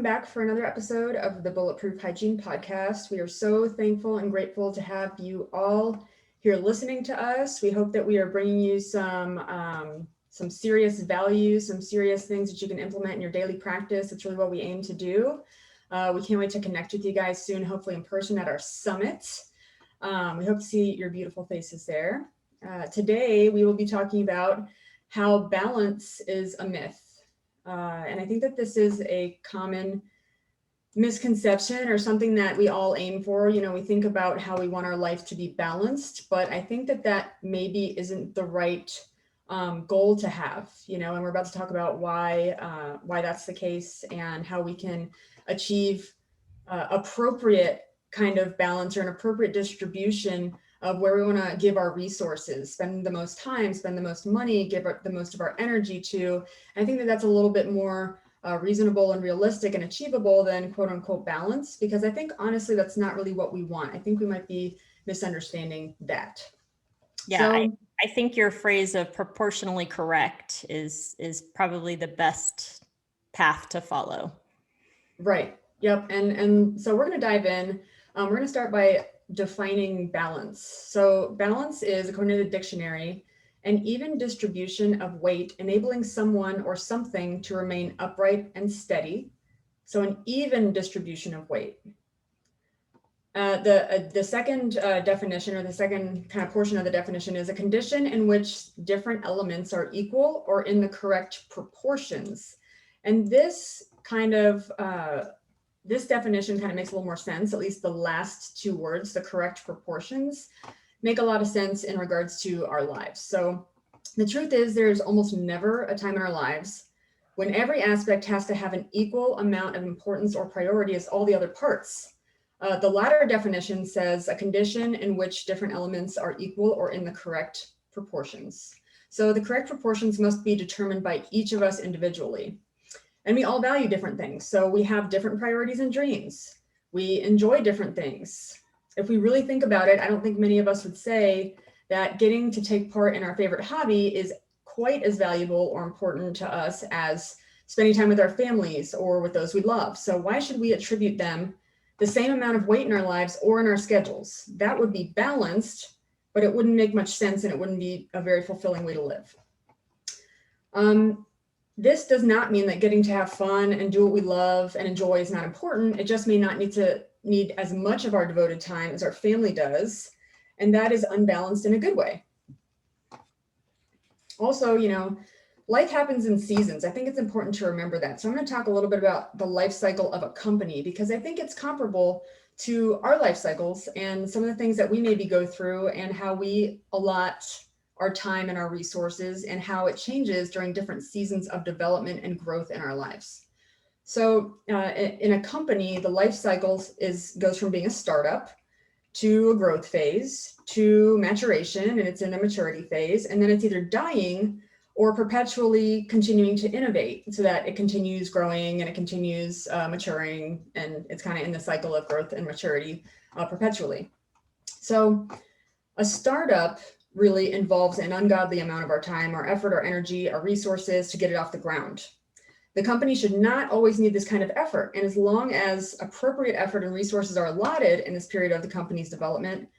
back for another episode of the Bulletproof Hygiene podcast. We are so thankful and grateful to have you all here listening to us. We hope that we are bringing you some serious values, some serious things that you can implement in your daily practice. That's really what we aim to do. We can't wait to connect with you guys soon, hopefully in person at our summit. We hope to see your beautiful faces there. Today, we will be talking about how balance is a myth. And I think that this is a common misconception or something that we all aim for. You know, we think about how we want our life to be balanced, but I think that that maybe isn't the right goal to have, you know, and we're about to talk about why that's the case and how we can achieve appropriate kind of balance or an appropriate distribution of where we want to give our resources, spend the most time, spend the most money, give the most of our energy to. And I think that that's a little bit more reasonable and realistic and achievable than quote unquote balance, because I think honestly, that's not really what we want. I think we might be misunderstanding that. Yeah, I think your phrase of proportionally correct is probably the best path to follow. Right. Yep. And so we're going to dive in. We're going to start by defining balance. So balance is, according to the dictionary, an even distribution of weight, enabling someone or something to remain upright and steady. So an even distribution of weight. The second definition, or the second kind of portion of the definition, is a condition in which different elements are equal or in the correct proportions. And this kind of this definition kind of makes a little more sense. At least the last two words, the correct proportions, make a lot of sense in regards to our lives. So the truth is, there's almost never a time in our lives when every aspect has to have an equal amount of importance or priority as all the other parts. The latter definition says a condition in which different elements are equal or in the correct proportions. So the correct proportions must be determined by each of us individually. And we all value different things. So we have different priorities and dreams. We enjoy different things. If we really think about it, I don't think many of us would say that getting to take part in our favorite hobby is quite as valuable or important to us as spending time with our families or with those we love. So why should we attribute them the same amount of weight in our lives or in our schedules? That would be balanced, but it wouldn't make much sense and it wouldn't be a very fulfilling way to live. This does not mean that getting to have fun and do what we love and enjoy is not important. It just may not need as much of our devoted time as our family does. And that is unbalanced in a good way. Also, you know, life happens in seasons. I think it's important to remember that. So I'm going to talk a little bit about the life cycle of a company, because I think it's comparable to our life cycles and some of the things that we maybe go through and how we allot our time and our resources and how it changes during different seasons of development and growth in our lives. So in a company, the life cycle goes from being a startup to a growth phase to maturation, and it's in a maturity phase, and then it's either dying or perpetually continuing to innovate so that it continues growing and it continues maturing, and it's kind of in the cycle of growth and maturity perpetually. So a startup really involves an ungodly amount of our time, our effort, our energy, our resources to get it off the ground. The company should not always need this kind of effort. And as long as appropriate effort and resources are allotted in this period of the company's development,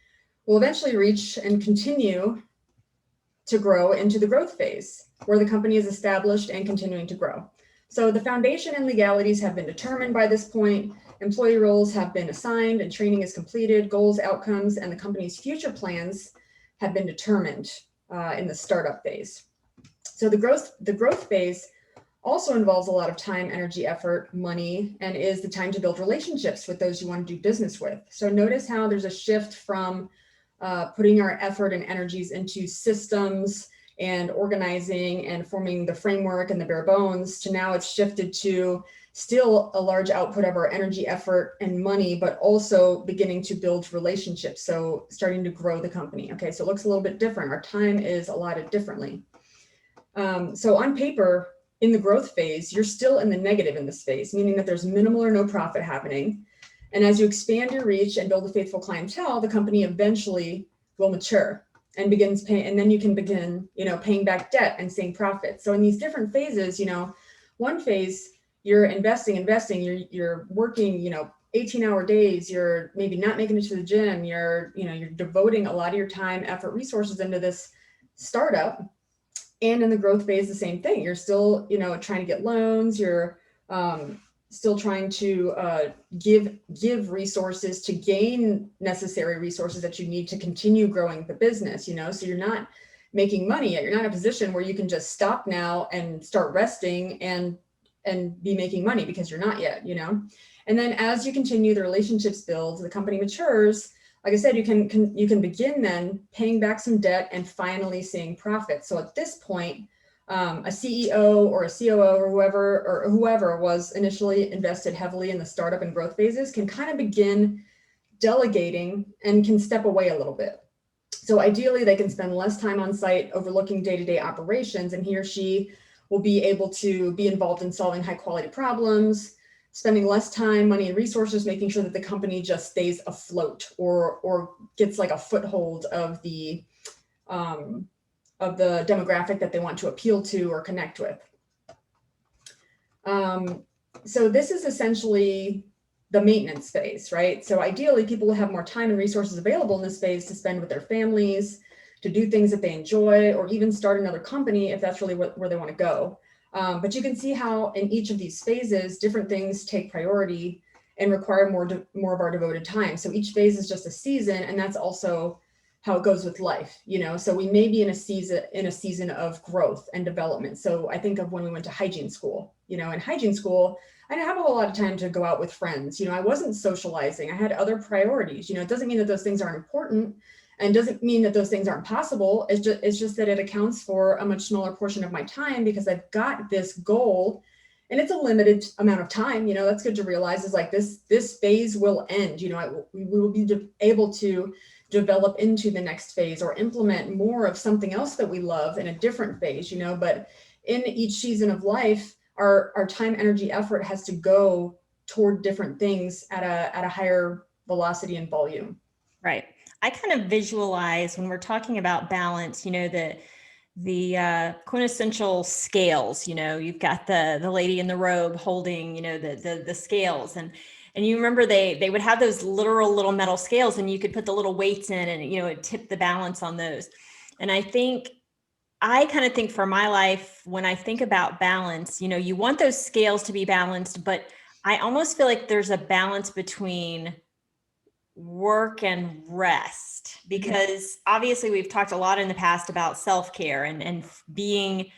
we'll eventually reach and continue to grow into the growth phase, where the company is established and continuing to grow. So the foundation and legalities have been determined by this point. Employee roles have been assigned and training is completed. Goals, outcomes, and the company's future plans have been determined in the startup phase. So the growth phase also involves a lot of time, energy, effort, money, and is the time to build relationships with those you want to do business with. So notice how there's a shift from putting our effort and energies into systems and organizing and forming the framework and the bare bones, to now it's shifted to still a large output of our energy, effort, and money, but also beginning to build relationships. So starting to grow the company. Okay, so it looks a little bit different. Our time is allotted differently. So on paper, in the growth phase, you're still in the negative in this phase, meaning that there's minimal or no profit happening. And as you expand your reach and build a faithful clientele, the company eventually will mature and begins paying, and then you can begin, paying back debt and seeing profits. So in these different phases, one phase, you're investing, you're working, 18-hour days, you're maybe not making it to the gym, you're devoting a lot of your time, effort, resources into this startup. And in the growth phase, the same thing. You're still, trying to get loans, you're still trying to give resources to gain necessary resources that you need to continue growing the business, so you're not making money yet. You're not in a position where you can just stop now and start resting and be making money, because you're not yet, And then as you continue, the relationships build, the company matures. Like I said, you can begin then paying back some debt and finally seeing profits. So at this point, a CEO or a COO or whoever was initially invested heavily in the startup and growth phases can kind of begin delegating and can step away a little bit. So ideally, they can spend less time on site overlooking day-to-day operations, and he or she will be able to be involved in solving high-quality problems, spending less time, money, and resources, making sure that the company just stays afloat or gets like a foothold of the demographic that they want to appeal to or connect with. So this is essentially the maintenance phase, right? So ideally, people will have more time and resources available in this phase to spend with their families, to do things that they enjoy, or even start another company if that's really where they want to go. But you can see how in each of these phases, different things take priority and require more of our devoted time. So each phase is just a season, and that's also how it goes with life, So we may be in a season of growth and development. So I think of when we went to hygiene school. In hygiene school, I didn't have a whole lot of time to go out with friends. I wasn't socializing. I had other priorities. It doesn't mean that those things aren't important, and doesn't mean that those things aren't possible. It's just that it accounts for a much smaller portion of my time because I've got this goal and it's a limited amount of time. That's good to realize, is like this phase will end. We will be able to develop into the next phase or implement more of something else that we love in a different phase, but in each season of life, our time, energy, effort has to go toward different things at a higher velocity and volume. Right. I kind of visualize when we're talking about balance, the quintessential scales. You've got the lady in the robe holding, the scales, and you remember they would have those literal little metal scales, and you could put the little weights in, and it tipped the balance on those. And I kind of think for my life, when I think about balance, you want those scales to be balanced, but I almost feel like there's a balance between work and rest, because obviously we've talked a lot in the past about self-care and being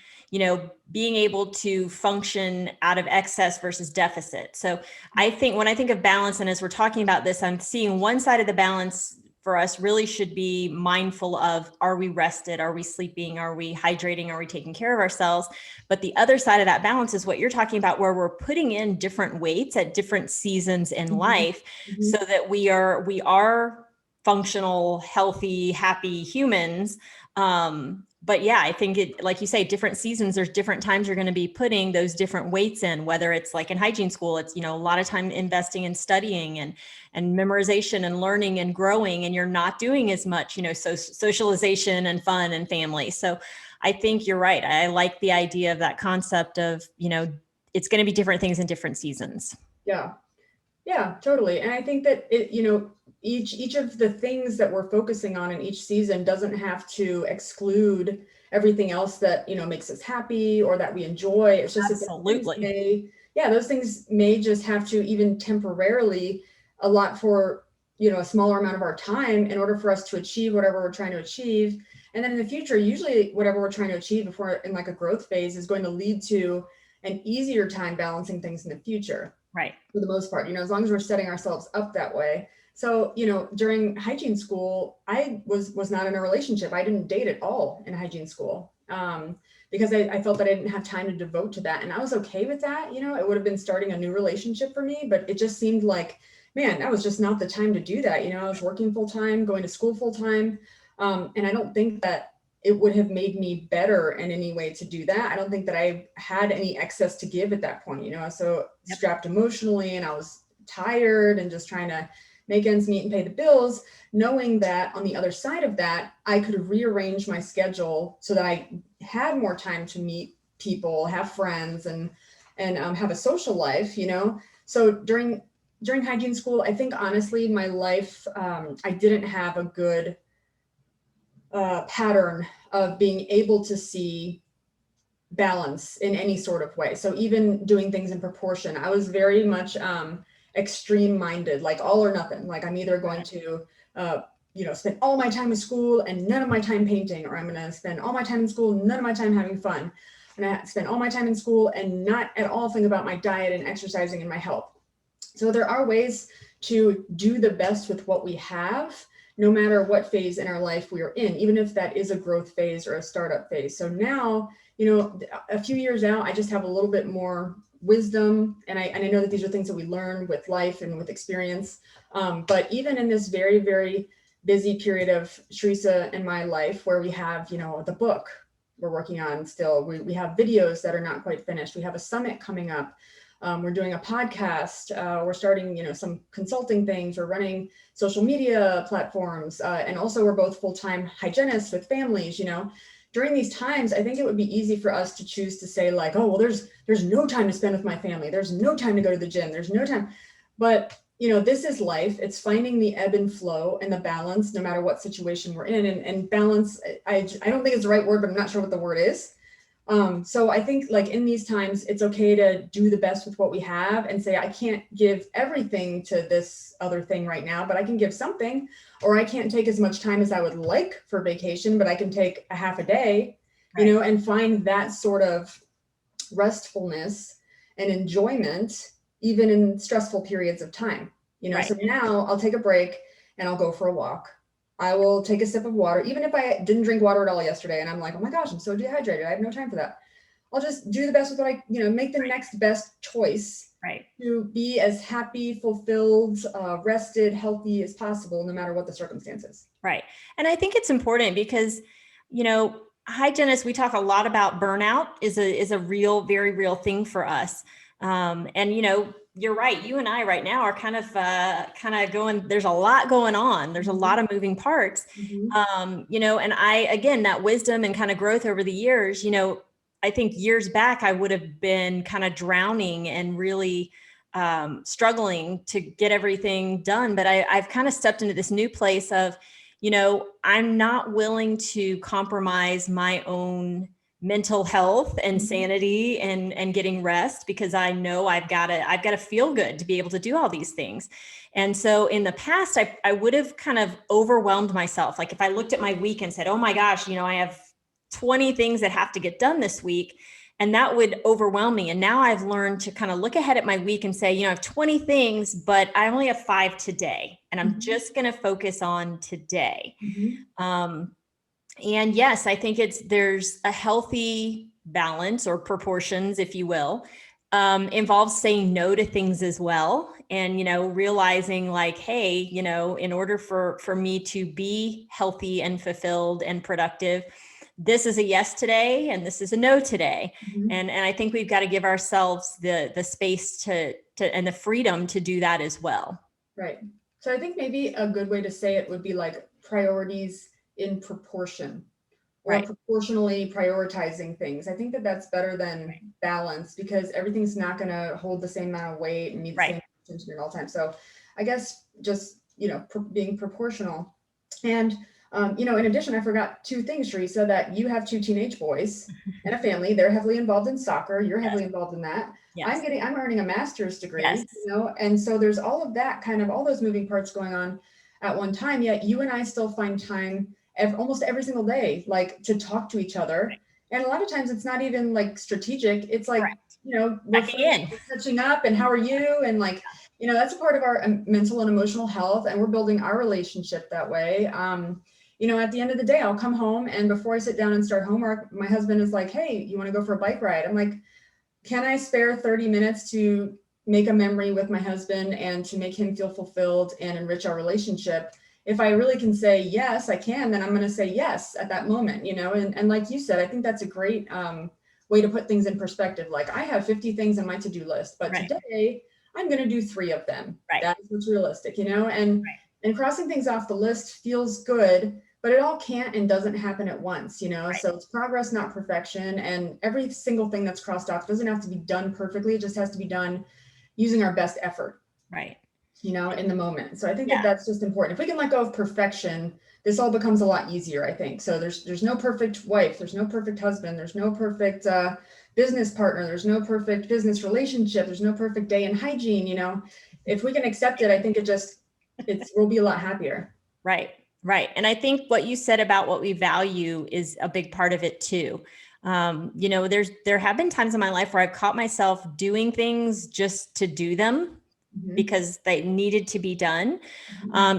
able to function out of excess versus deficit. So I think when I think of balance, and as we're talking about this, I'm seeing one side of the balance for us really should be mindful of, are we rested? Are we sleeping? Are we hydrating? Are we taking care of ourselves? But the other side of that balance is what you're talking about, where we're putting in different weights at different seasons in life, so that we are functional, healthy, happy humans. But yeah, I think like you say, different seasons, there's different times you're going to be putting those different weights in, whether it's like in hygiene school, it's, a lot of time investing in studying and memorization and learning and growing, and you're not doing as much, socialization and fun and family. So I think you're right. I like the idea of that concept of, it's going to be different things in different seasons. Yeah, totally. And I think that each of the things that we're focusing on in each season doesn't have to exclude everything else that, makes us happy or that we enjoy. It's just absolutely. Those things may just have to even temporarily allot for, a smaller amount of our time in order for us to achieve whatever we're trying to achieve. And then in the future, usually whatever we're trying to achieve if we're in like a growth phase is going to lead to an easier time balancing things in the future. Right. For the most part, as long as we're setting ourselves up that way. So, during hygiene school, I was not in a relationship. I didn't date at all in hygiene school because I felt that I didn't have time to devote to that. And I was okay with that. It would have been starting a new relationship for me, but it just seemed like, man, that was just not the time to do that. I was working full time, going to school full time. And I don't think that it would have made me better in any way to do that. I don't think that I had any excess to give at that point, I was so strapped emotionally, and I was tired and just trying to make ends meet and pay the bills, knowing that on the other side of that, I could rearrange my schedule so that I had more time to meet people, have friends, and and have a social life, So during hygiene school, I think honestly, my life, I didn't have a good pattern of being able to see balance in any sort of way. So even doing things in proportion, I was very much extreme minded, like all or nothing. Like I'm either going to, spend all my time in school and none of my time painting, or I'm going to spend all my time in school, none of my time having fun. And I spend all my time in school and not at all think about my diet and exercising and my health. So there are ways to do the best with what we have, no matter what phase in our life we are in, even if that is a growth phase or a startup phase. So now, a few years out, I just have a little bit more wisdom. And I know that these are things that we learn with life and with experience. But even in this very, very busy period of Charissa and my life, where we have, the book we're working on still, we have videos that are not quite finished. We have a summit coming up. We're doing a podcast. We're starting, some consulting things. We're running social media platforms. And also we're both full-time hygienists with families, During these times, I think it would be easy for us to choose to say like, oh, well, there's no time to spend with my family. There's no time to go to the gym. There's no time. But, this is life. It's finding the ebb and flow and the balance, no matter what situation we're in. And balance, I don't think it's the right word, but I'm not sure what the word is. So I think like in these times, it's okay to do the best with what we have and say, I can't give everything to this other thing right now, but I can give something, or I can't take as much time as I would like for vacation, but I can take a half a day, and find that sort of restfulness and enjoyment, even in stressful periods of time, So now I'll take a break and I'll go for a walk. I will take a sip of water, even if I didn't drink water at all yesterday. And I'm like, oh my gosh, I'm so dehydrated. I have no time for that. I'll just do the best with what make the next best choice to be as happy, fulfilled, rested, healthy as possible, no matter what the circumstances. Right. And I think it's important because, hygienists, we talk a lot about burnout is a real, very real thing for us. And, you're right. You and I right now are kind of going, there's a lot going on. There's a lot of moving parts, and again, that wisdom and kind of growth over the years, I think years back, I would have been kind of drowning and really struggling to get everything done. But I've kind of stepped into this new place of, I'm not willing to compromise my own mental health and sanity and getting rest, because I know I've got to feel good to be able to do all these things. And so in the past, I would have kind of overwhelmed myself. Like if I looked at my week and said, oh my gosh, I have 20 things that have to get done this week, and that would overwhelm me. And now I've learned to kind of look ahead at my week and say, I have 20 things, but I only have 5 today, and I'm just going to focus on today. And yes, I think there's a healthy balance or proportions, if you will, involves saying no to things as well. And, realizing like, hey, in order for me to be healthy and fulfilled and productive, this is a yes today and this is a no today. And I think we've got to give ourselves the space to and the freedom to do that as well. Right. So I think maybe a good way to say it would be like priorities in proportion, or proportionally prioritizing things. I think that that's better than balance, because everything's not going to hold the same amount of weight and need the same attention at all times. So I guess just, being proportional. And, in addition, I forgot 2 things, Charissa, that you have 2 teenage boys and a family. They're heavily involved in soccer. You're heavily involved in that. I'm earning a master's degree, and so there's all of that, kind of all those moving parts going on at one time, yet you and I still find time almost every single day, like to talk to each other. And a lot of times it's not even like strategic. It's like, we're catching up and how are you? And like, that's a part of our mental and emotional health. And we're building our relationship that way. At the end of the day, I'll come home, and before I sit down and start homework, my husband is like, hey, you want to go for a bike ride? I'm like, can I spare 30 minutes to make a memory with my husband and to make him feel fulfilled and enrich our relationship? If I really can say, yes, I can, then I'm going to say yes at that moment, and like you said, I think that's a great way to put things in perspective. Like I have 50 things on my to-do list, but today I'm going to do 3 of them. That's what's realistic, and crossing things off the list feels good, but it all can't and doesn't happen at once, you know? So it's progress, not perfection. And every single thing that's crossed off doesn't have to be done perfectly. It just has to be done using our best effort. Right. You know, in the moment. So I think Yeah. that that's just important. If we can let go of perfection, this all becomes a lot easier, I think. So there's no perfect wife, there's no perfect husband, there's no perfect business partner, there's no perfect business relationship, there's no perfect day in hygiene, you know. If we can accept it, I think we'll be a lot happier. Right. Right. And I think what you said about what we value is a big part of it too. You know, there have been times in my life where I've caught myself doing things just to do them because they needed to be done,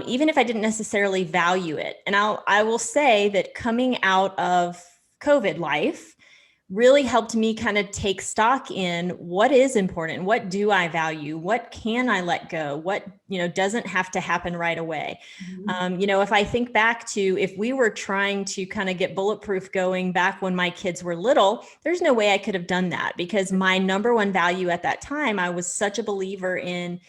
even if I didn't necessarily value it. And I will say that coming out of COVID life really helped me kind of take stock in what is important, what do I value, what can I let go, what, you know, doesn't have to happen right away. You know, if I think back to if we were trying to kind of get Bulletproof going back when my kids were little, there's no way I could have done that because my number one value at that time, I was such a believer in,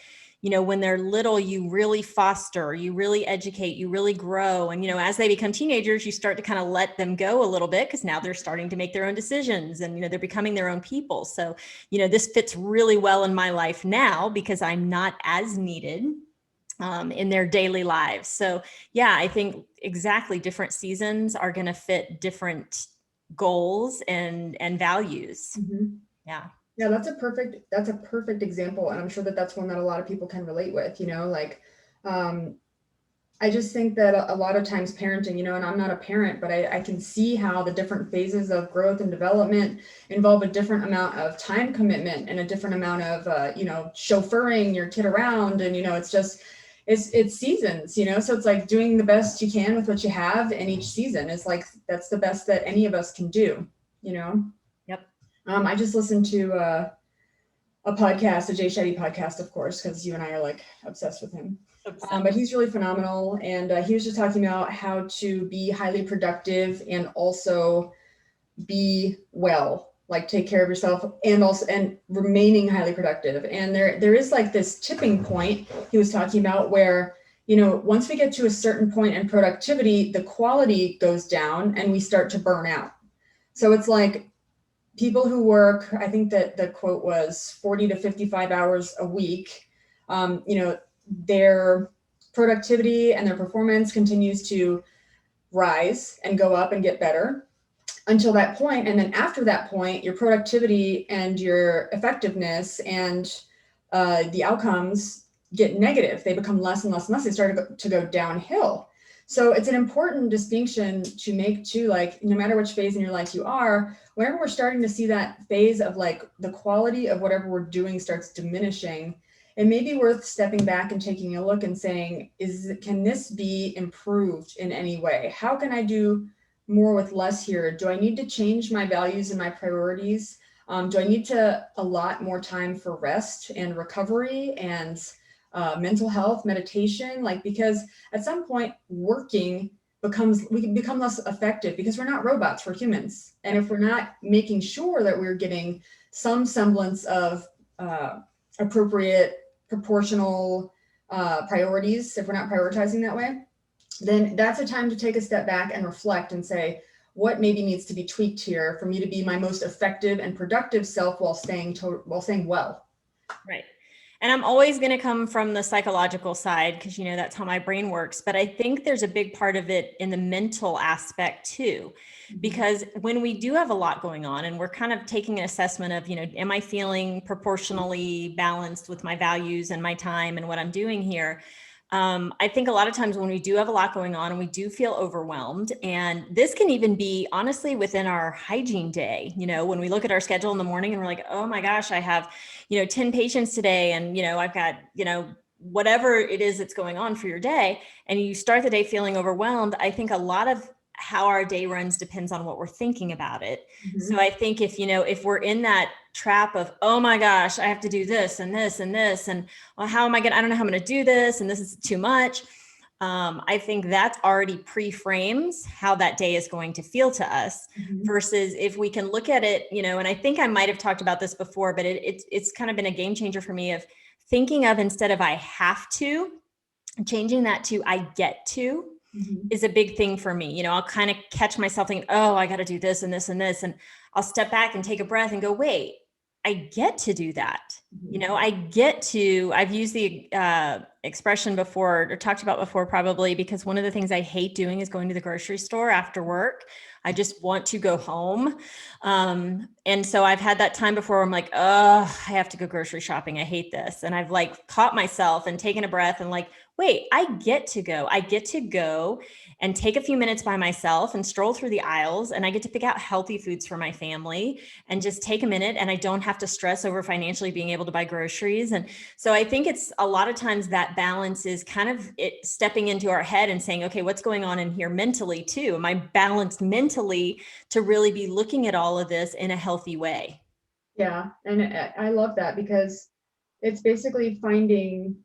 you know, when they're little, you really foster, you really educate, you really grow. And, you know, as they become teenagers, you start to kind of let them go a little bit because now they're starting to make their own decisions and, you know, they're becoming their own people. So, you know, this fits really well in my life now because I'm not as needed in their daily lives. So yeah, I think exactly different seasons are going to fit different goals and values. Yeah. Yeah, that's a perfect example. And I'm sure that that's one that a lot of people can relate with, you know, like, I just think that a lot of times parenting, you know, and I'm not a parent, but I can see how the different phases of growth and development involve a different amount of time commitment and a different amount of, you know, chauffeuring your kid around. And, you know, it's seasons, you know, so it's like doing the best you can with what you have in each season is like, that's the best that any of us can do, you know? Yep. I just listened to a podcast, a Jay Shetty podcast, of course, because you and I are like obsessed with him. But he's really phenomenal. And he was just talking about how to be highly productive and also be well, like take care of yourself and remaining highly productive. And there is like this tipping point he was talking about where, you know, once we get to a certain point in productivity, the quality goes down and we start to burn out. So it's like, people who work, I think that the quote was 40 to 55 hours a week, you know, their productivity and their performance continues to rise and go up and get better until that point. And then after that point, your productivity and your effectiveness and the outcomes get negative. They become less and less and less. They start to go downhill. So it's an important distinction to make too, like no matter which phase in your life you are, whenever we're starting to see that phase of like the quality of whatever we're doing starts diminishing, it may be worth stepping back and taking a look and saying, can this be improved in any way? How can I do more with less here? Do I need to change my values and my priorities? Do I need to allot more time for rest and recovery and mental health, meditation? Like, because at some point we can become less effective because we're not robots, we're humans. And if we're not making sure that we're getting some semblance of appropriate, proportional priorities, if we're not prioritizing that way, then that's a time to take a step back and reflect and say, what maybe needs to be tweaked here for me to be my most effective and productive self while staying well. Right. And I'm always going to come from the psychological side because, you know, that's how my brain works. But I think there's a big part of it in the mental aspect too, because when we do have a lot going on and we're kind of taking an assessment of, you know, am I feeling proportionally balanced with my values and my time and what I'm doing here? I think a lot of times when we do have a lot going on and we do feel overwhelmed, and this can even be honestly within our hygiene day, you know, when we look at our schedule in the morning and we're like, oh my gosh, I have, you know, 10 patients today. And, you know, I've got, you know, whatever it is that's going on for your day. And you start the day feeling overwhelmed. I think a lot of how our day runs depends on what we're thinking about it. So I think if, you know, if we're in that trap of, oh my gosh, I have to do this and this and this, and well, I don't know how I'm going to do this. And this is too much. I think that's already pre-frames how that day is going to feel to us versus if we can look at it, you know, and I think I might've talked about this before, but it's kind of been a game changer for me of thinking of instead of I have to, changing that to I get to. is a big thing for me. You know, I'll kind of catch myself thinking, oh, I got to do this and this and this. And I'll step back and take a breath and go, wait, I get to do that. You know, I've used the expression before or talked about before, probably because one of the things I hate doing is going to the grocery store after work. I just want to go home. And so I've had that time before where I'm like, oh, I have to go grocery shopping. I hate this. And I've like caught myself and taken a breath and like, wait, I get to go and take a few minutes by myself and stroll through the aisles. And I get to pick out healthy foods for my family and just take a minute, and I don't have to stress over financially being able to buy groceries. And so I think it's a lot of times that balance is kind of it stepping into our head and saying, okay, what's going on in here mentally too? Am I balanced mentally to really be looking at all of this in a healthy way? Yeah. And I love that because it's basically finding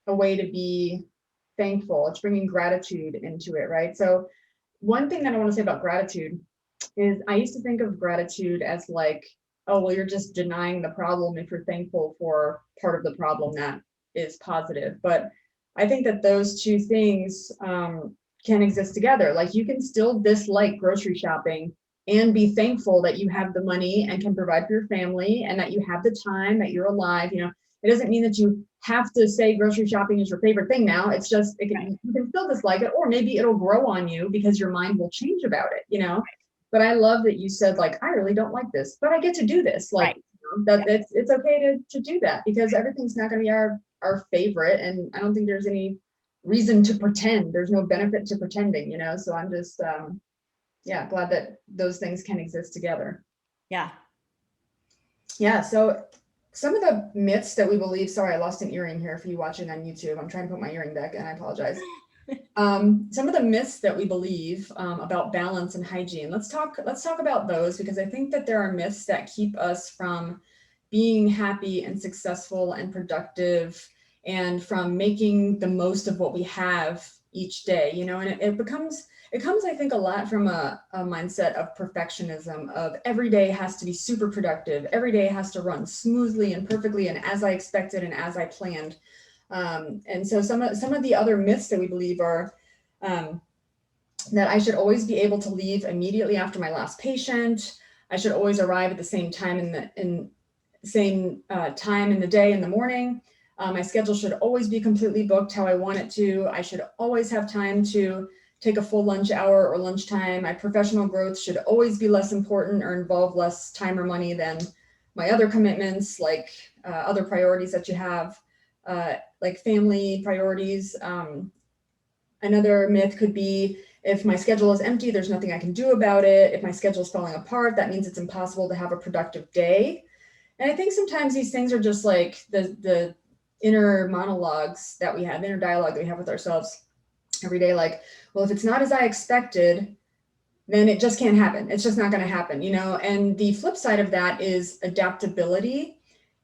a way to be thankful. It's bringing gratitude into it, right? So one thing that I want to say about gratitude is I used to think of gratitude as like, oh, well, you're just denying the problem if you're thankful for part of the problem that is positive. But I think that those two things can exist together. Like you can still dislike grocery shopping and be thankful that you have the money and can provide for your family and that you have the time, that you're alive. You know, it doesn't mean that you have to say grocery shopping is your favorite thing now. It's just, you can still dislike it, or maybe it'll grow on you because your mind will change about it, you know? But I love that you said, like, I really don't like this, but I get to do this. Like, that it's okay to do that, because everything's not going to be our favorite. And I don't think there's any reason to pretend. There's no benefit to pretending, you know? So I'm just, glad that those things can exist together. Yeah. Yeah. So some of the myths that we believe, sorry, I lost an earring here for you watching on YouTube. I'm trying to put my earring back and I apologize. Some of the myths that we believe about balance and hygiene. Let's talk about those, because I think that there are myths that keep us from being happy and successful and productive, and from making the most of what we have each day, you know. And it comes, I think, a lot from a mindset of perfectionism, of every day has to be super productive, every day has to run smoothly and perfectly and as I expected and as I planned. And so some of the other myths that we believe are that I should always be able to leave immediately after my last patient. I should always arrive at the same time in the day in the morning. My schedule should always be completely booked how I want it to. I should always have time to take a full lunch hour or lunchtime. My professional growth should always be less important or involve less time or money than my other commitments, like other priorities that you have, like family priorities. Another myth could be, if my schedule is empty, there's nothing I can do about it. If my schedule is falling apart, that means it's impossible to have a productive day. And I think sometimes these things are just like the inner monologues that we have, inner dialogue that we have with ourselves every day. Like, well, if it's not as I expected, then it just can't happen. It's just not going to happen, you know? And the flip side of that is adaptability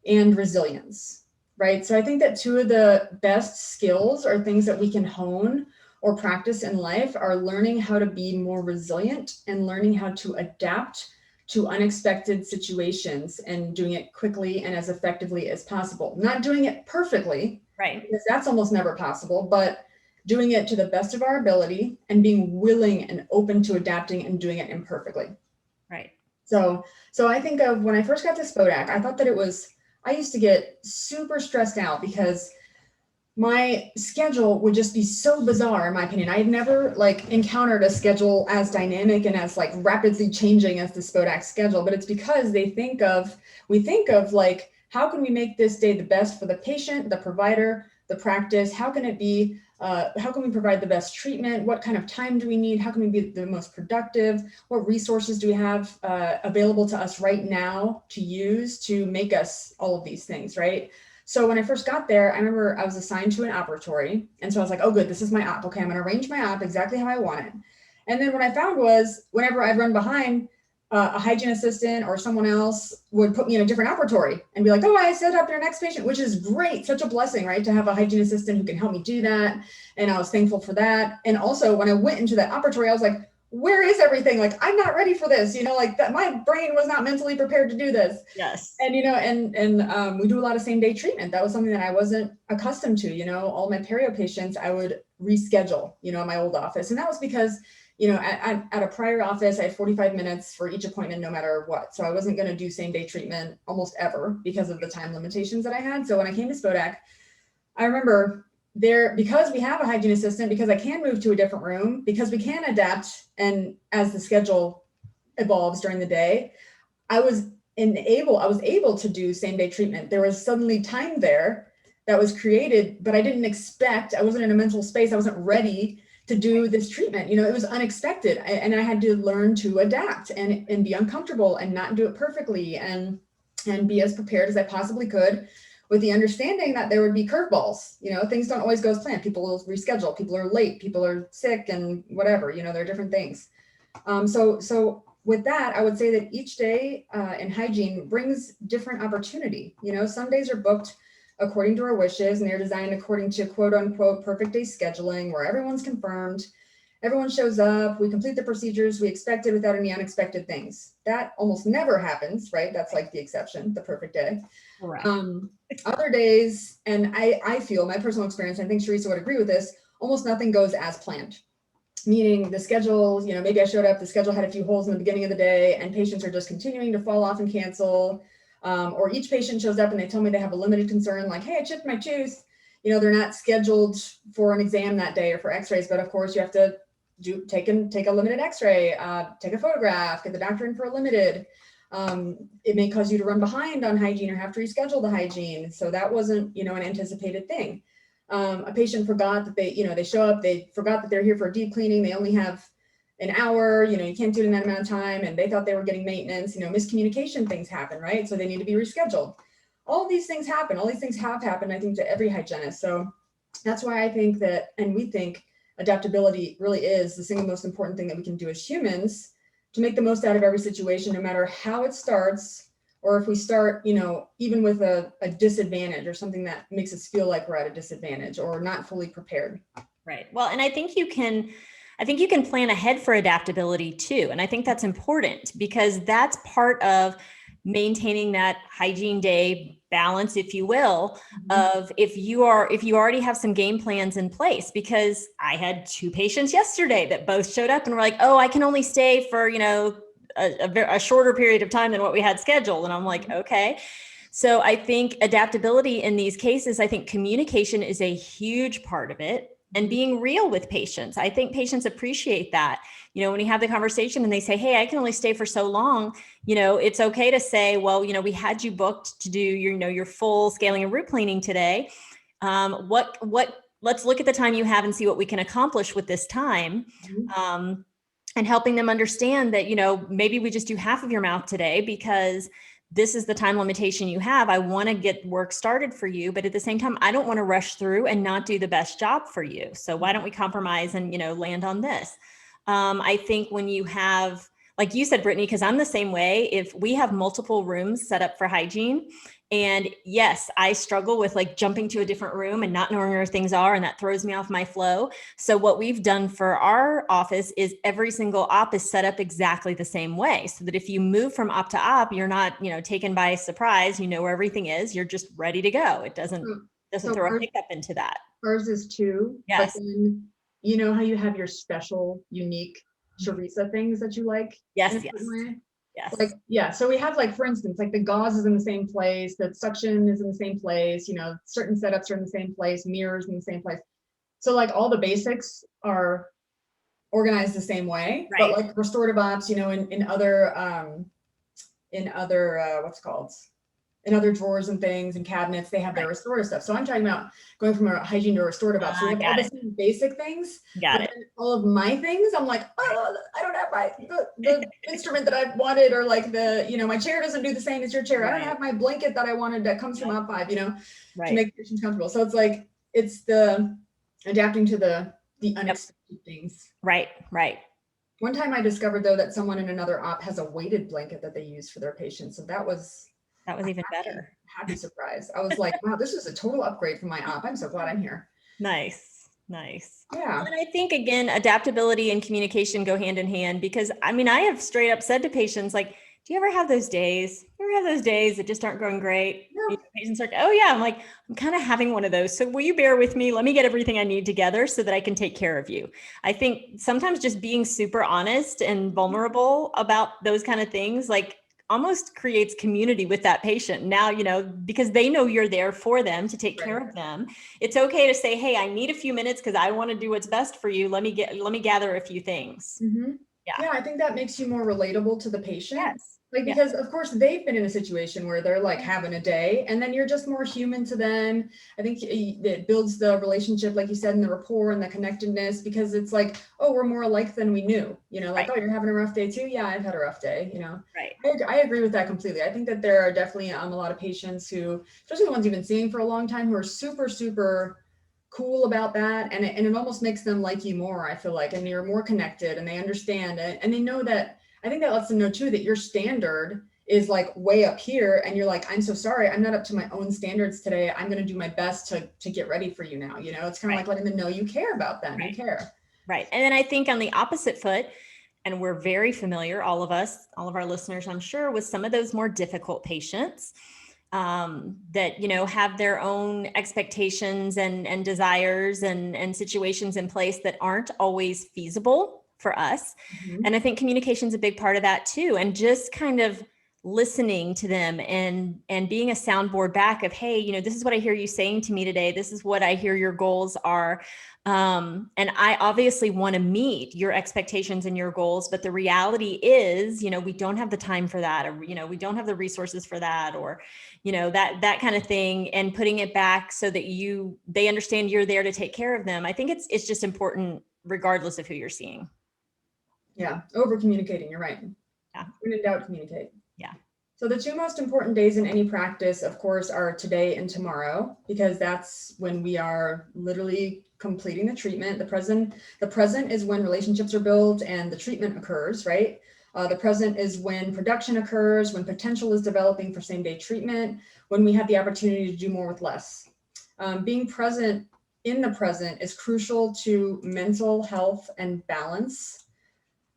and resilience, right? So I think that two of the best skills or things that we can hone or practice in life are learning how to be more resilient and learning how to adapt to unexpected situations and doing it quickly and as effectively as possible. Not doing it perfectly, right? Because that's almost never possible, but doing it to the best of our ability and being willing and open to adapting and doing it imperfectly. Right. So I think of when I first got to Spodak, I thought that I used to get super stressed out because my schedule would just be so bizarre, in my opinion. I had never encountered a schedule as dynamic and as rapidly changing as the Spodak schedule. But it's because we think of how can we make this day the best for the patient, the provider, the practice? How can it be? How can we provide the best treatment? What kind of time do we need? How can we be the most productive? What resources do we have available to us right now to use to make us all of these things, right? So when I first got there, I remember I was assigned to an operatory. And so I was like, oh, good, this is my op. Okay, I'm going to arrange my op exactly how I want it. And then what I found was whenever I'd run behind, a hygiene assistant or someone else would put me in a different operatory and be like, oh, I set up your next patient, which is great. Such a blessing, right? To have a hygiene assistant who can help me do that. And I was thankful for that. And also when I went into that operatory, I was like, where is everything? Like, I'm not ready for this, like that my brain was not mentally prepared to do this. Yes. And, we do a lot of same day treatment. That was something that I wasn't accustomed to, all my perio patients, I would reschedule, in my old office. And that was because, at a prior office, I had 45 minutes for each appointment, no matter what. So I wasn't going to do same day treatment almost ever because of the time limitations that I had. So when I came to Spodak, I remember because we have a hygiene assistant, because I can move to a different room, because we can adapt. And as the schedule evolves during the day, I was able to do same day treatment. There was suddenly time there that was created, but I didn't expect, I wasn't in a mental space. I wasn't ready to do this treatment. It was unexpected. And I had to learn to adapt and be uncomfortable and not do it perfectly and be as prepared as I possibly could, with the understanding that there would be curveballs. Things don't always go as planned. People will reschedule, people are late, people are sick, and whatever, there are different things. So with that, I would say that each day in hygiene brings different opportunity. Some days are booked according to our wishes, and they're designed according to quote unquote perfect day scheduling, where everyone's confirmed, everyone shows up, we complete the procedures we expected without any unexpected things. That almost never happens, right? That's like the exception, the perfect day. Correct. Other days, and I feel, my personal experience, I think Charissa would agree with this, almost nothing goes as planned. Meaning the schedule, maybe I showed up, the schedule had a few holes in the beginning of the day, and patients are just continuing to fall off and cancel. Or each patient shows up and they tell me they have a limited concern, like, hey, I chipped my tooth. They're not scheduled for an exam that day or for x-rays, but of course you have to take a limited x-ray, take a photograph, get the doctor in for a limited. It may cause you to run behind on hygiene or have to reschedule the hygiene. So that wasn't, an anticipated thing. A patient forgot that they show up, they forgot that they're here for a deep cleaning. They only have an hour, you can't do it in that amount of time. And they thought they were getting maintenance, miscommunication things happen, right? So they need to be rescheduled. All of these things happen. All these things have happened, I think, to every hygienist. So that's why I think that, and we think adaptability really is the single most important thing that we can do as humans to make the most out of every situation, no matter how it starts, or if we start, even with a disadvantage or something that makes us feel like we're at a disadvantage or not fully prepared. Right. Well, and I think you can plan ahead for adaptability too. And I think that's important because that's part of maintaining that hygiene day balance, if you will, of if you already have some game plans in place. Because I had 2 patients yesterday that both showed up and were like, oh, I can only stay for, a shorter period of time than what we had scheduled. And I'm like, okay. So I think adaptability in these cases, I think communication is a huge part of it. And being real with patients. I think patients appreciate that. When you have the conversation and they say, hey, I can only stay for so long, it's okay to say, well, we had you booked to do your full scaling and root cleaning today. Let's look at the time you have and see what we can accomplish with this time. And helping them understand that, maybe we just do half of your mouth today because this is the time limitation you have. I want to get work started for you, but at the same time, I don't want to rush through and not do the best job for you. So why don't we compromise and, land on this? I think when you have, like you said, Brittany, because I'm the same way, if we have multiple rooms set up for hygiene, and yes, I struggle with like jumping to a different room and not knowing where things are, and that throws me off my flow. So what we've done for our office is every single op is set up exactly the same way, so that if you move from op to op, you're not, taken by surprise. You know where everything is. You're just ready to go. It doesn't throw a hiccup into that. Ours is 2. Yes. But then, how you have your special, unique Charissa things that you like? Yes. Yes. Like, yeah. So we have, like, for instance, like the gauze is in the same place, the suction is in the same place, certain setups are in the same place, mirrors in the same place. So like all the basics are organized the same way, Right. but like restorative ops, in other what's it called? In other drawers and things and cabinets, they have their restorative stuff. So I'm talking about going from a hygiene to a restorative ops. So we have all the same basic things. Got it. All of my things, I'm like, oh, I don't have the instrument that I wanted, or like my chair doesn't do the same as your chair. I don't have my blanket that I wanted that comes from op 5, to make patients comfortable. So it's like, it's the adapting to the unexpected things. Right. One time I discovered, though, that someone in another op has a weighted blanket that they use for their patients. So that was even better. Happy surprise. I was like, wow, this is a total upgrade from my op. I'm so glad I'm here. Nice. Nice. Yeah. And I think, again, adaptability and communication go hand in hand, because I mean, I have straight up said to patients, like, do you ever have those days? You ever have those days that just aren't going great? Yeah. Patients are like, oh yeah. I'm like, I'm kind of having one of those. So will you bear with me? Let me get everything I need together so that I can take care of you. I think sometimes just being super honest and vulnerable about those kind of things, like, almost creates community with that patient. Now, because they know you're there for them to take care of them. It's okay to say, hey, I need a few minutes because I want to do what's best for you. Let me gather a few things. Mm-hmm. Yeah. Yeah, I think that makes you more relatable to the patient. Yes. Like, Yeah. because of course they've been in a situation where they're like having a day, and then you're just more human to them. I think it builds the relationship, like you said, and the rapport and the connectedness, because it's like, oh, we're more alike than we knew, like, Right. oh, you're having a rough day too. Yeah, I've had a rough day, Right. I agree with that completely. I think that there are definitely a lot of patients who, especially the ones you've been seeing for a long time, who are super, super cool about that, and it almost makes them like you more, I feel like, and you're more connected, and they understand it, and they know that. I think that lets them know too that your standard is like way up here, and you're like, I'm so sorry, I'm not up to my own standards today. I'm going to do my best to get ready for you now. It's kind of like letting them know you care about them. You care. Right. And then I think on the opposite foot, and we're very familiar, all of us, all of our listeners, I'm sure, with some of those more difficult patients that, have their own expectations and desires and situations in place that aren't always feasible for us. Mm-hmm. And I think communication is a big part of that too. And just kind of listening to them and being a soundboard back of, hey, this is what I hear you saying to me today. This is what I hear your goals are. And I obviously want to meet your expectations and your goals, but the reality is, we don't have the time for that, or, we don't have the resources for that, or, that kind of thing, and putting it back so that they understand you're there to take care of them. I think it's just important regardless of who you're seeing. Yeah. Over communicating. You're right. Yeah. When in doubt, communicate. Yeah. So the two most important days in any practice, of course, are today and tomorrow, because that's when we are literally completing the treatment. The present is when relationships are built and the treatment occurs, right? The present is when production occurs, when potential is developing for same-day treatment, when we have the opportunity to do more with less. Being present in the present is crucial to mental health and balance.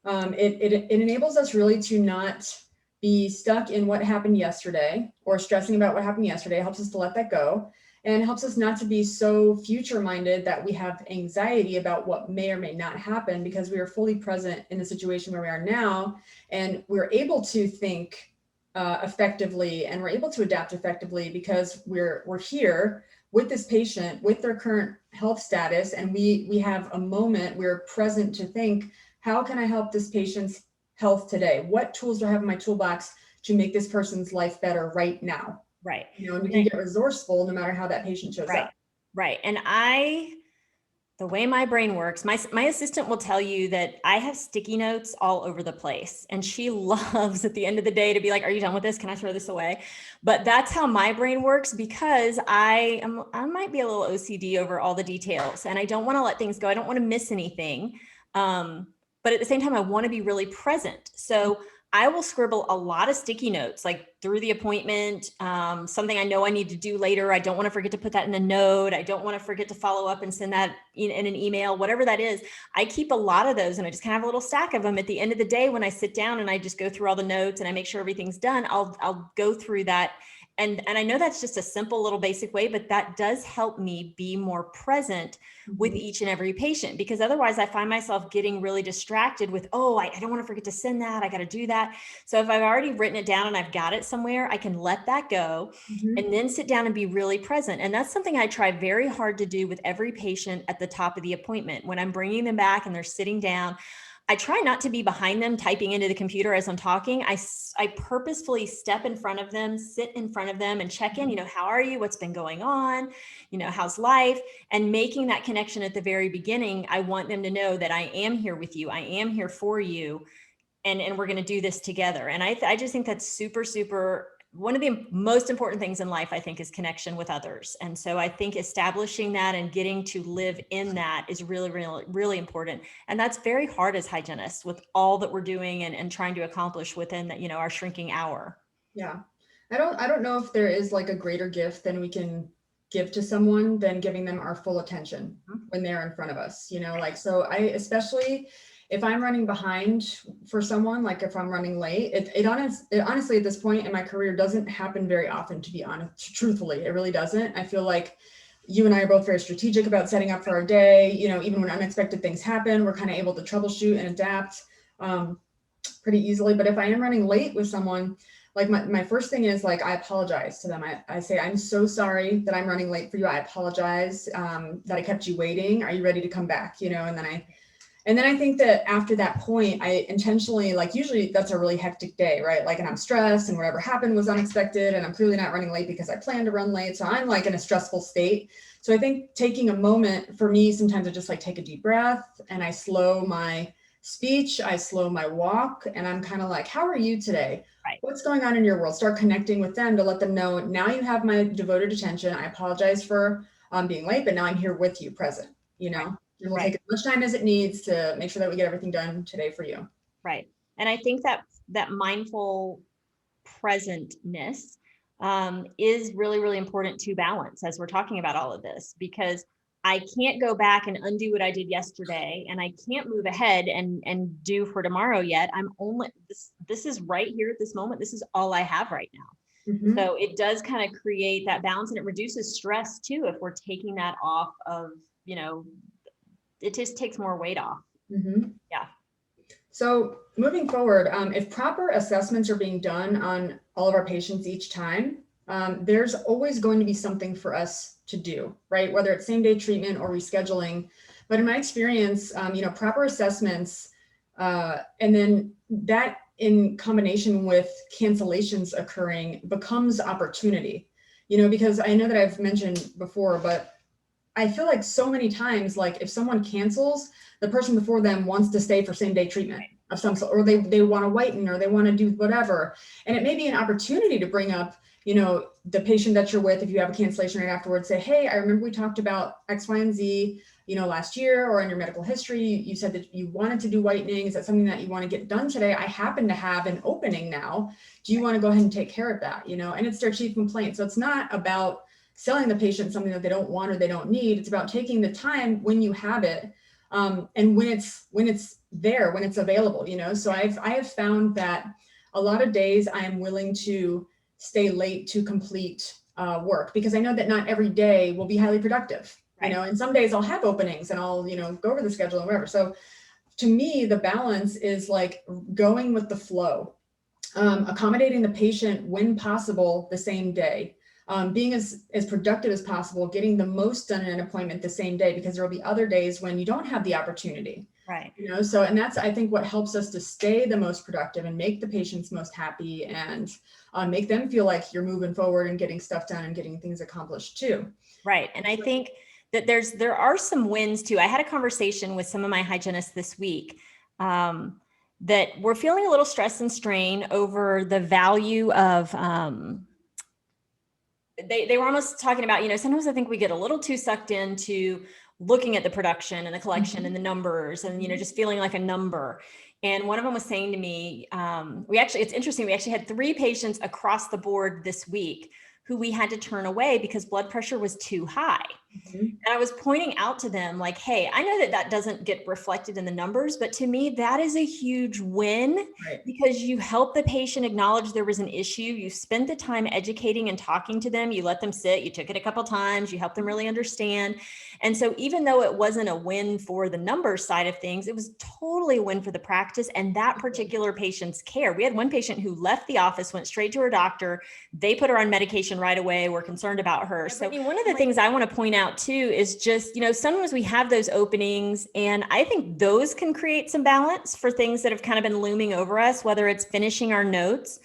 It enables us really to not be stuck in what happened yesterday or stressing about what happened yesterday. It helps us to let that go, and helps us not to be so future minded that we have anxiety about what may or may not happen, because we are fully present in the situation where we are now, and we're able to think effectively, and we're able to adapt effectively because we're here with this patient with their current health status, and we have a moment, we're present to think, how can I help this patient's health today? What tools do I have in my toolbox to make this person's life better right now? Right. And we can get resourceful no matter how that patient shows up. Right. And the way my brain works, my assistant will tell you that I have sticky notes all over the place. And she loves at the end of the day to be like, are you done with this? Can I throw this away? But that's how my brain works, because I might be a little OCD over all the details, and I don't want to let things go. I don't want to miss anything. But at the same time, I want to be really present. So I will scribble a lot of sticky notes, like through the appointment, something I know I need to do later. I don't want to forget to put that in a note. I don't want to forget to follow up and send that in an email, whatever that is. I keep a lot of those, and I just kind of have a little stack of them. At the end of the day, when I sit down and I just go through all the notes and I make sure everything's done, I'll go through that. And I know that's just a simple little basic way, but that does help me be more present with each and every patient, because otherwise I find myself getting really distracted with, I don't want to forget to send that. I got to do that. So if I've already written it down and I've got it somewhere, I can let that go and then sit down and be really present. And that's something I try very hard to do with every patient at the top of the appointment. When I'm bringing them back and they're sitting down, I try not to be behind them typing into the computer as I'm talking. I purposefully step in front of them, sit in front of them, and check in, how are you? What's been going on? How's life? And making that connection at the very beginning, I want them to know that I am here with you. I am here for you. And we're going to do this together. And I just think that's super, super, one of the most important things in life, I think, is connection with others. And so I think establishing that and getting to live in that is really, really, really important. And that's very hard as hygienists with all that we're doing and trying to accomplish within that, our shrinking hour. Yeah. I don't know if there is like a greater gift than we can give to someone than giving them our full attention when they're in front of us, like, so especially if I'm running behind for someone, like if I'm running late, it honestly at this point in my career doesn't happen very often, to be honest, truthfully, it really doesn't. I feel like you and I are both very strategic about setting up for our day. Even when unexpected things happen, we're kind of able to troubleshoot and adapt pretty easily. But if I am running late with someone, like my first thing is like, I apologize to them. I say, I'm so sorry that I'm running late for you. I apologize that I kept you waiting. Are you ready to come back? And then I think that after that point, I intentionally, like, usually that's a really hectic day, right? Like, and I'm stressed and whatever happened was unexpected and I'm clearly not running late because I planned to run late. So I'm like in a stressful state. So I think taking a moment for me, sometimes I just like take a deep breath and I slow my speech, I slow my walk, and I'm kind of like, how are you today? Right. What's going on in your world? Start connecting with them to let them know, now you have my devoted attention. I apologize for being late, but now I'm here with you, present, Right. And we'll take as much time as it needs to make sure that we get everything done today for you. Right. And I think that mindful presentness is really, really important to balance as we're talking about all of this, because I can't go back and undo what I did yesterday, and I can't move ahead and do for tomorrow yet. I'm only, this is right here at this moment. This is all I have right now. Mm-hmm. So it does kind of create that balance, and it reduces stress too if we're taking that off of, it just takes more weight off. Mm-hmm. Yeah. So moving forward, if proper assessments are being done on all of our patients each time, there's always going to be something for us to do, right? Whether it's same day treatment or rescheduling. But in my experience, proper assessments, and then that in combination with cancellations occurring becomes opportunity, because I know that I've mentioned before, but I feel like so many times, like if someone cancels, the person before them wants to stay for same day treatment of some sort, or they want to whiten, or they want to do whatever. And it may be an opportunity to bring up, the patient that you're with, if you have a cancellation right afterwards, say, hey, I remember we talked about X, Y, and Z, last year, or in your medical history, you said that you wanted to do whitening. Is that something that you want to get done today? I happen to have an opening now. Do you want to go ahead and take care of that? And it's their chief complaint. So it's not about selling the patient something that they don't want or they don't need. It's about taking the time when you have it, and when it's there, when it's available. So I have found that a lot of days I am willing to stay late to complete work, because I know that not every day will be highly productive. Right. And some days I'll have openings and I'll go over the schedule and whatever. So to me, the balance is like going with the flow, accommodating the patient when possible the same day. Being as productive as possible, getting the most done in an appointment the same day, because there will be other days when you don't have the opportunity. Right. So, and that's, I think, what helps us to stay the most productive and make the patients most happy, and make them feel like you're moving forward and getting stuff done and getting things accomplished too. Right. And I think that there are some wins too. I had a conversation with some of my hygienists this week, that we're feeling a little stress and strain over the value of, they were almost talking about, sometimes I think we get a little too sucked into looking at the production and the collection and the numbers and, just feeling like a number. And one of them was saying to me, it's interesting. We actually had 3 patients across the board this week who we had to turn away because blood pressure was too high. And I was pointing out to them like, hey, I know that doesn't get reflected in the numbers, but to me, that is a huge win, right? Because you help the patient acknowledge there was an issue. You spent the time educating and talking to them. You let them sit, you took it a couple of times, you helped them really understand. And so even though it wasn't a win for the numbers side of things, it was totally a win for the practice and that particular patient's care. We had one patient who left the office, went straight to her doctor. They put her on medication right away. We're concerned about her. So one of the things I want to point out too is just, sometimes we have those openings, and I think those can create some balance for things that have kind of been looming over us, whether it's finishing our notes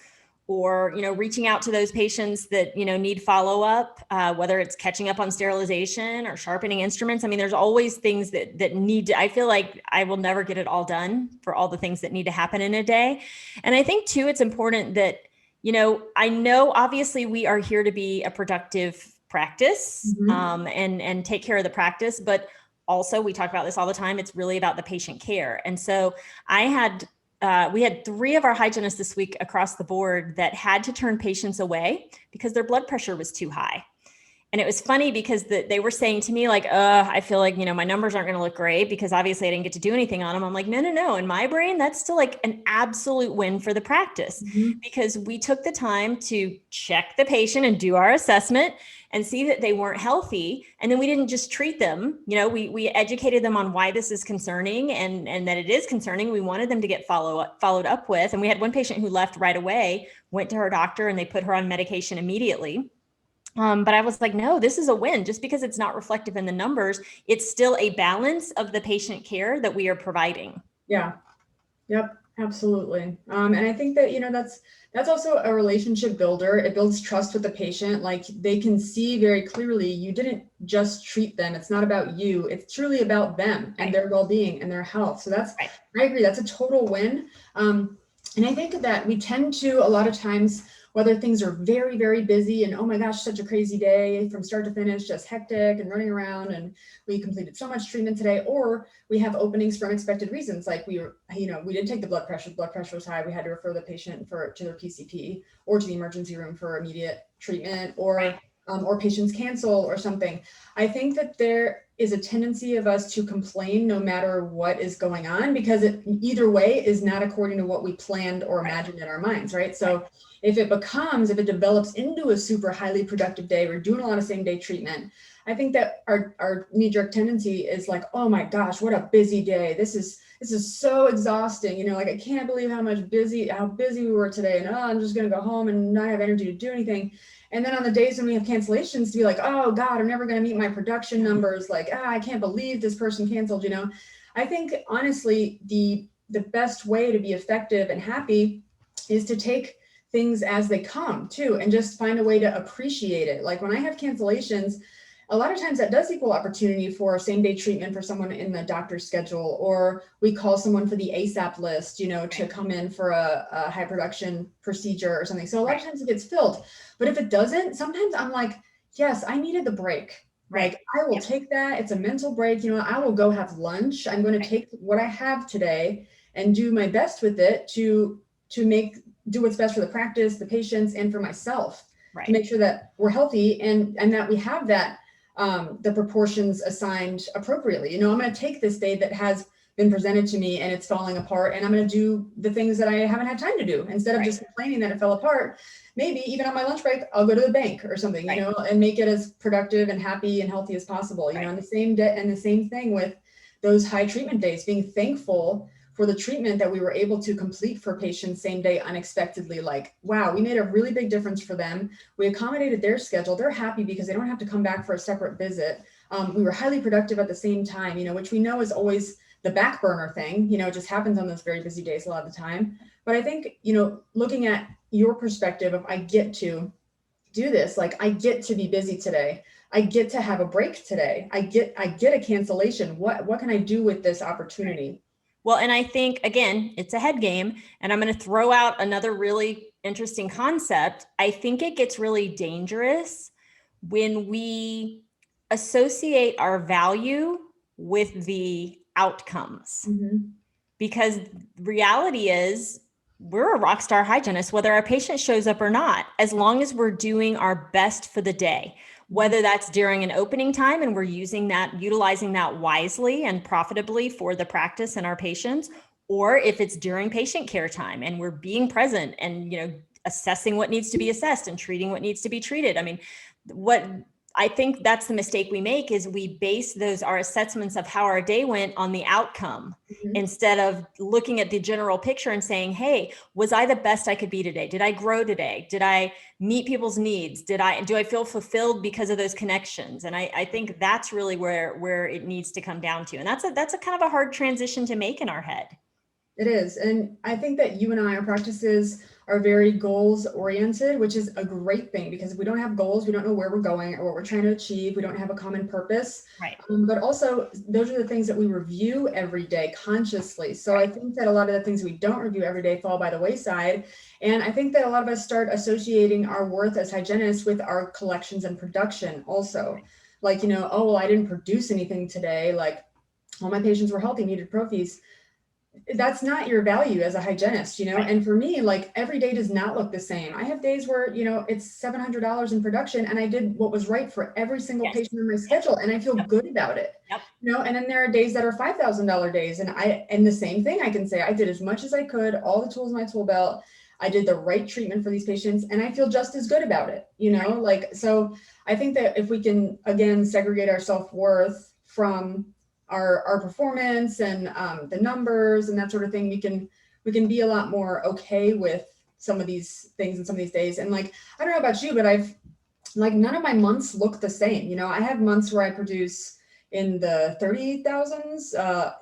or, reaching out to those patients that, need follow-up, whether it's catching up on sterilization or sharpening instruments. I mean, there's always things that need to, I feel like I will never get it all done for all the things that need to happen in a day. And I think too, it's important that, I know obviously we are here to be a productive practice, and take care of the practice, but also we talk about this all the time. It's really about the patient care. And so we had 3 of our hygienists this week across the board that had to turn patients away because their blood pressure was too high. And it was funny because they were saying to me like, I feel like, my numbers aren't going to look great because obviously I didn't get to do anything on them. I'm like, no. In my brain, that's still like an absolute win for the practice because we took the time to check the patient and do our assessment and see that they weren't healthy. And then we didn't just treat them. We educated them on why this is concerning and that it is concerning. We wanted them to get followed up with. And we had one patient who left right away, went to her doctor, and they put her on medication immediately. But I was like, no, this is a win. Just because it's not reflective in the numbers, it's still a balance of the patient care that we are providing. Yeah. Yep. Absolutely. And I think that, that's also a relationship builder. It builds trust with the patient. Like they can see very clearly, you didn't just treat them. It's not about you. It's truly about them and their well-being and their health. So I agree. That's a total win. And I think that we tend to, a lot of times, whether things are very, very busy and, oh my gosh, such a crazy day from start to finish, just hectic and running around, and we completed so much treatment today, or we have openings for unexpected reasons. Like we did take the blood pressure was high. We had to refer the patient to their PCP or to the emergency room for immediate treatment, or patients cancel or something. I think that there is a tendency of us to complain no matter what is going on, because it either way is not according to what we planned or imagined in our minds, right? So if it develops into a super highly productive day, we're doing a lot of same day treatment, I think that our knee-jerk tendency is like, oh my gosh, what a busy day. This is so exhausting. Like I can't believe how busy we were today. And I'm just going to go home and not have energy to do anything. And then on the days when we have cancellations, to be like, oh God, I'm never going to meet my production numbers. Like, I can't believe this person canceled, I think honestly, the best way to be effective and happy is to take things as they come too, and just find a way to appreciate it. Like when I have cancellations, a lot of times that does equal opportunity for same day treatment for someone in the doctor's schedule, or we call someone for the ASAP list, to come in for a high production procedure or something. So a lot of times it gets filled, but if it doesn't, sometimes I'm like, yes, I needed the break. Like I will take that. It's a mental break. I will go have lunch. I'm going to take what I have today and do my best with it to do what's best for the practice, the patients, and for myself, to make sure that we're healthy and that we have that the proportions assigned appropriately. I'm going to take this day that has been presented to me and it's falling apart, and I'm going to do the things that I haven't had time to do instead of just complaining that it fell apart. Maybe even on my lunch break, I'll go to the bank or something, and make it as productive and happy and healthy as possible. And the same thing with those high treatment days, being thankful for the treatment that we were able to complete for patients same day unexpectedly. Like, wow, we made a really big difference for them. We accommodated their schedule. They're happy because they don't have to come back for a separate visit. We were highly productive at the same time, which we know is always the back burner thing, it just happens on those very busy days a lot of the time. But I think, looking at your perspective of, I get to do this, like I get to be busy today. I get to have a break today. I get a cancellation. What can I do with this opportunity? Well, and I think, again, it's a head game, and I'm going to throw out another really interesting concept. I think it gets really dangerous when we associate our value with the outcomes, because reality is we're a rock star hygienist, whether our patient shows up or not, as long as we're doing our best for the day. Whether that's during an opening time and we're utilizing that wisely and profitably for the practice and our patients, or if it's during patient care time and we're being present and, assessing what needs to be assessed and treating what needs to be treated. I mean, what I think that's the mistake we make is we base our assessments of how our day went on the outcome instead of looking at the general picture and saying, hey, was I the best I could be today? Did I grow today? Did I meet people's needs? Do I feel fulfilled because of those connections? And I think that's really where it needs to come down to. And that's a kind of a hard transition to make in our head. It is. And I think that you and I, our practices are very goals oriented, which is a great thing, because if we don't have goals, we don't know where we're going or what we're trying to achieve. We don't have a common purpose. Right. But also those are the things that we review every day consciously. So I think that a lot of the things we don't review every day fall by the wayside. And I think that a lot of us start associating our worth as hygienists with our collections and production also. Like, oh, well, I didn't produce anything today. Like all my patients were healthy, needed prophies. that's not your value as a hygienist, Right. And for me, like every day does not look the same. I have days where, it's $700 in production and I did what was right for every single Yes. patient in my Yep. schedule and I feel Yep. good about it. Yep. And then there are days that are $5,000 days and the same thing, I can say I did as much as I could, all the tools in my tool belt. I did the right treatment for these patients and I feel just as good about it, Right. so I think that if we can, again, segregate our self-worth from our performance and the numbers and that sort of thing, we can be a lot more okay with some of these things and some of these days. And like, I don't know about you, but I've like none of my months look the same. I have months where I produce in the 30,000s,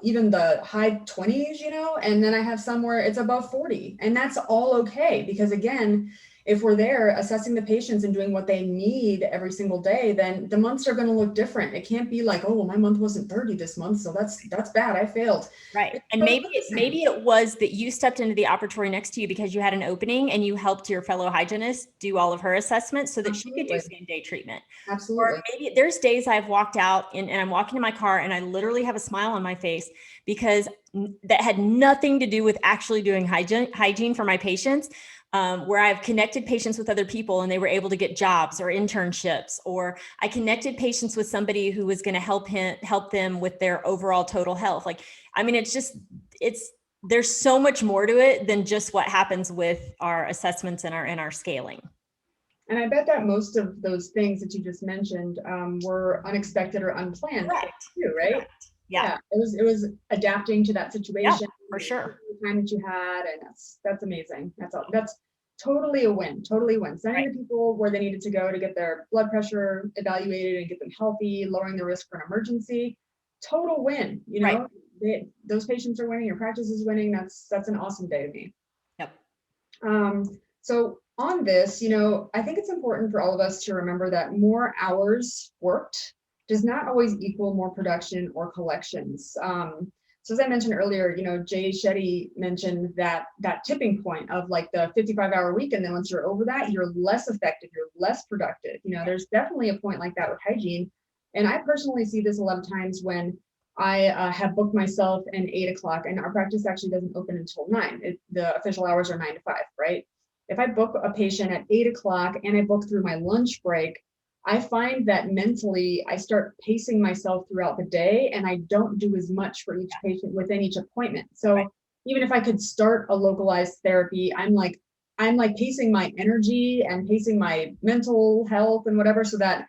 even the high 20s, and then I have some where it's above 40. And that's all okay. Because again, if we're there assessing the patients and doing what they need every single day, then the months are going to look different. It can't be like, oh, well, my month wasn't 30 this month, so that's bad. I failed. Right. It And doesn't maybe look the same. maybe it was that you stepped into the operatory next to you because you had an opening and you helped your fellow hygienist do all of her assessments so that she could do Absolutely. same day treatment. Or Absolutely. maybe there's days I've walked out and I'm walking in my car and I literally have a smile on my face because that had nothing to do with actually doing hygiene for my patients. Where I've connected patients with other people and they were able to get jobs or internships, or I connected patients with somebody who was going to help them with their overall total health. Like, I mean, there's so much more to it than just what happens with our assessments and our scaling. And I bet that most of those things that you just mentioned were unexpected or unplanned for Correct. you, right? Correct. Yeah. It was adapting to that Yeah, situation, for sure. the time that you had, and that's amazing. That's totally a win. Totally a win. Sending Right. the people where they needed to go to get their blood pressure evaluated and get them healthy, lowering the risk for an emergency. Total win. Right. Those patients are winning. Your practice is winning. That's an awesome day to me. Yep. So on this, I think it's important for all of us to remember that more hours worked does not always equal more production or collections. So as I mentioned earlier, Jay Shetty mentioned that tipping point of like the 55-hour week. And then once you're over that, you're less effective, you're less productive. There's definitely a point like that with hygiene. And I personally see this a lot of times when I have booked myself at 8 o'clock and our practice actually doesn't open until 9. The official hours are 9 to 5, right? If I book a patient at 8 o'clock and I book through my lunch break, I find that mentally I start pacing myself throughout the day and I don't do as much for each patient within each appointment. So Right. even if I could start a localized therapy, I'm like pacing my energy and pacing my mental health and whatever so that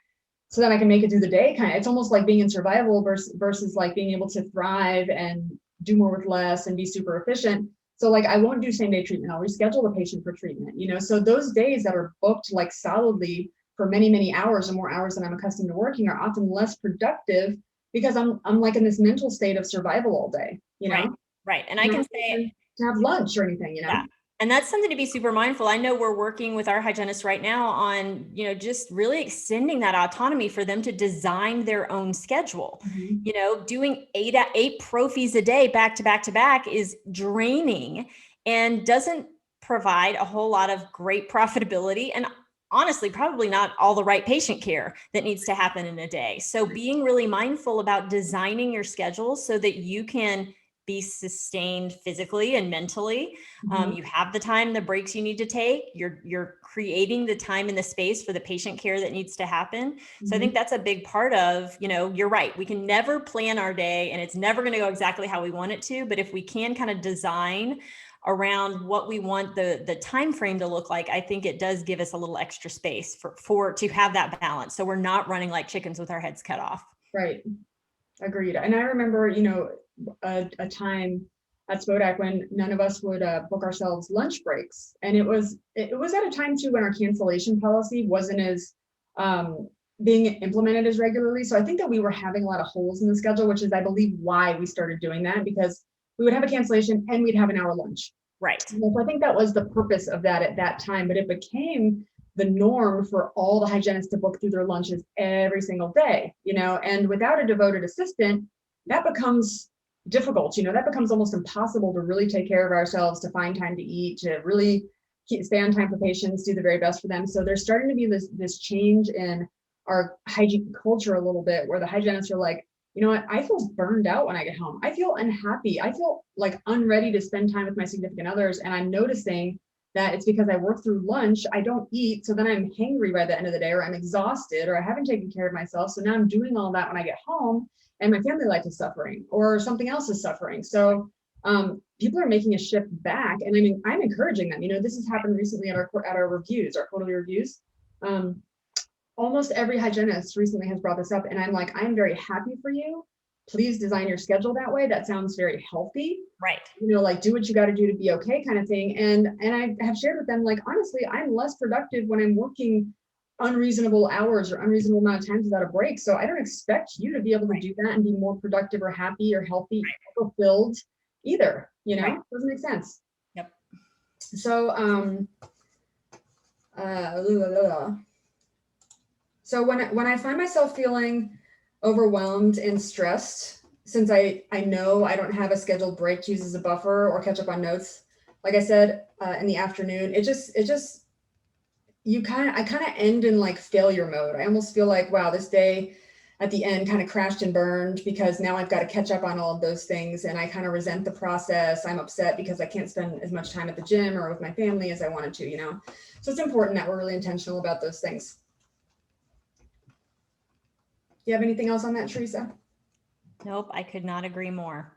I can make it through the day. Kind of, it's almost like being in survival versus like being able to thrive and do more with less and be super efficient. So like I won't do same day treatment. I'll reschedule the patient for treatment, So those days that are booked like solidly for many, many hours or more hours than I'm accustomed to working are often less productive because I'm like in this mental state of survival all day, Right. Right. And I Not can say, to have lunch or anything, yeah. And that's something to be super mindful. I know we're working with our hygienists right now on, just really extending that autonomy for them to design their own schedule. Mhm. Doing eight prophies a day back to back to back is draining and doesn't provide a whole lot of great profitability. And honestly, probably not all the right patient care that needs to happen in a day. So being really mindful about designing your schedule so that you can be sustained physically and mentally. Mhm. You have the time, the breaks you need to take. You're creating the time and the space for the patient care that needs to happen. So I think Mhm. that's a big part of, you're right. We can never plan our day and it's never going to go exactly how we want it to. But if we can kind of design around what we want the time frame to look like, I think it does give us a little extra space for to have that balance. So we're not running like chickens with our heads cut off. Right. Agreed. And I remember, a time at Spodak when none of us would book ourselves lunch breaks. And it was at a time too when our cancellation policy wasn't as being implemented as regularly. So I think that we were having a lot of holes in the schedule, which is, I believe, why we started doing that, because we would have a cancellation and we'd have an hour lunch. Right. So I think that was the purpose of that at that time, but it became the norm for all the hygienists to book through their lunches every single day, and without a devoted assistant, that becomes difficult, that becomes almost impossible to really take care of ourselves, to find time to eat, to really stay on time for patients, do the very best for them. So there's starting to be this change in our hygiene culture a little bit, where the hygienists are like, you know what, I feel burned out when I get home. I feel unhappy. I feel like unready to spend time with my significant others. And I'm noticing that it's because I work through lunch, I don't eat. So then I'm hangry by the end of the day, or I'm exhausted, or I haven't taken care of myself. So now I'm doing all that when I get home, and my family life is suffering, or something else is suffering. So people are making a shift back, and I'm encouraging them. You know, this has happened recently at our reviews, our quarterly reviews. Almost every hygienist recently has brought this up, and I'm like, I'm very happy for you. Please design your schedule that way. That sounds very healthy. Right. You know, like do what you got to do to be okay, kind of thing. And I have shared with them, like, honestly, I'm less productive when I'm working unreasonable hours or unreasonable amount of times without a break. So I don't expect you to be able to do that and be more productive or happy or healthy, fulfilled either. You know, doesn't make sense. Yep. So so when I find myself feeling overwhelmed and stressed, since I know I don't have a scheduled break to use as a buffer or catch up on notes, like I said, in the afternoon, I kind of end in like failure mode. I almost feel like, wow, this day at the end kind of crashed and burned, because now I've got to catch up on all of those things, and I kind of resent the process. I'm upset because I can't spend as much time at the gym or with my family as I wanted to, you know? So it's important that we're really intentional about those things. Do you have anything else on that, Charissa? Nope, I could not agree more.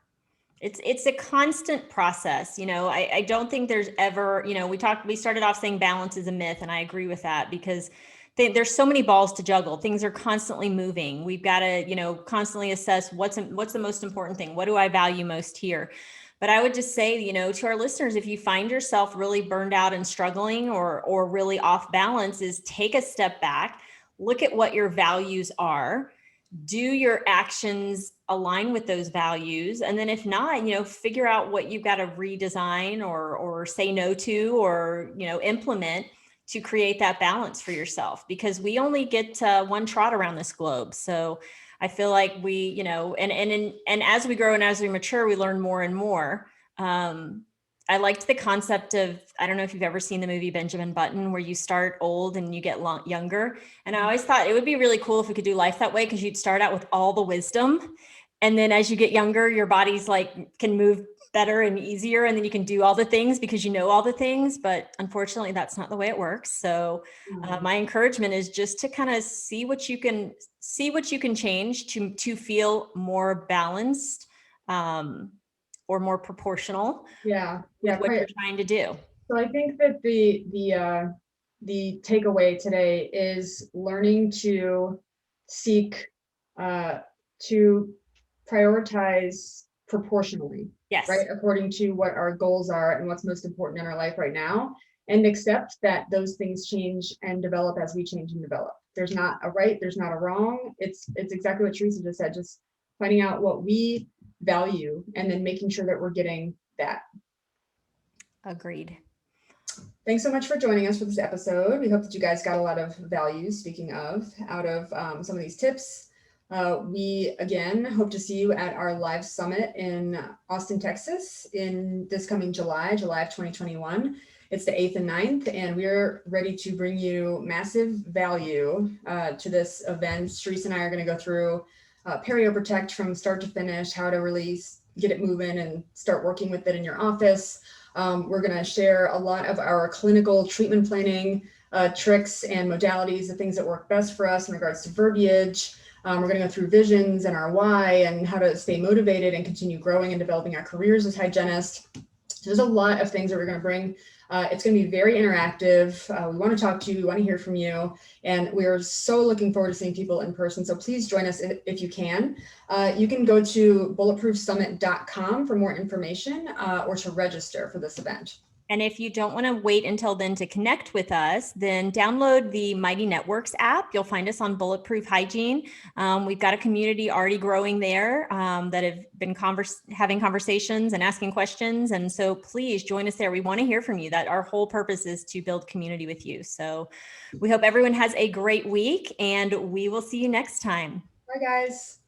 It's a constant process. You know, I don't think there's ever, you know, we started off saying balance is a myth, and I agree with that, because there's so many balls to juggle. Things are constantly moving. We've got to, you know, constantly assess what's the most important thing. What do I value most here? But I would just say, you know, to our listeners, if you find yourself really burned out and struggling, or really off balance, is take a step back, look at what your values are. Do your actions align with those values? And then if not, you know, figure out what you've got to redesign or say no to, or, you know, implement to create that balance for yourself, because we only get one trot around this globe. So I feel like we, you know, and as we grow and as we mature, we learn more and more. I liked the concept of, I don't know if you've ever seen the movie Benjamin Button, where you start old and you get younger. And I always thought it would be really cool if we could do life that way, because you'd start out with all the wisdom. And then as you get younger, your body's like can move better and easier. And then you can do all the things because you know all the things. But unfortunately, that's not the way it works. So my encouragement is just to kind of see what you can change to feel more balanced. Or more proportional, with what you're trying to do. So I think that the takeaway today is learning to seek to prioritize proportionally, yes, right, according to what our goals are and what's most important in our life right now, and accept that those things change and develop as we change and develop. There's not a right, there's not a wrong. It's exactly what Charissa just said, just finding out what we value and then making sure that we're getting that. Agreed. Thanks so much for joining us for this episode. We hope that you guys got a lot of value, speaking of, out of some of these tips. We, again, hope to see you at our live summit in Austin, Texas in this coming July of 2021. It's the 8th and 9th, and we're ready to bring you massive value to this event. Charissa and I are going to go through Perio Protect from start to finish, how to really get it moving and start working with it in your office. We're going to share a lot of our clinical treatment planning tricks and modalities, the things that work best for us in regards to verbiage. We're going to go through visions and our why and how to stay motivated and continue growing and developing our careers as hygienists. So there's a lot of things that we're going to bring. It's going to be very interactive. We want to talk to you. We want to hear from you. And we're so looking forward to seeing people in person. So please join us if you can. You can go to bulletproofsummit.com for more information or to register for this event. And if you don't want to wait until then to connect with us, then download the Mighty Networks app. You'll find us on Bulletproof Hygiene. We've got a community already growing there that have been having conversations and asking questions. And so please join us there. We want to hear from you. That our whole purpose is to build community with you. So we hope everyone has a great week, and we will see you next time. Bye, guys.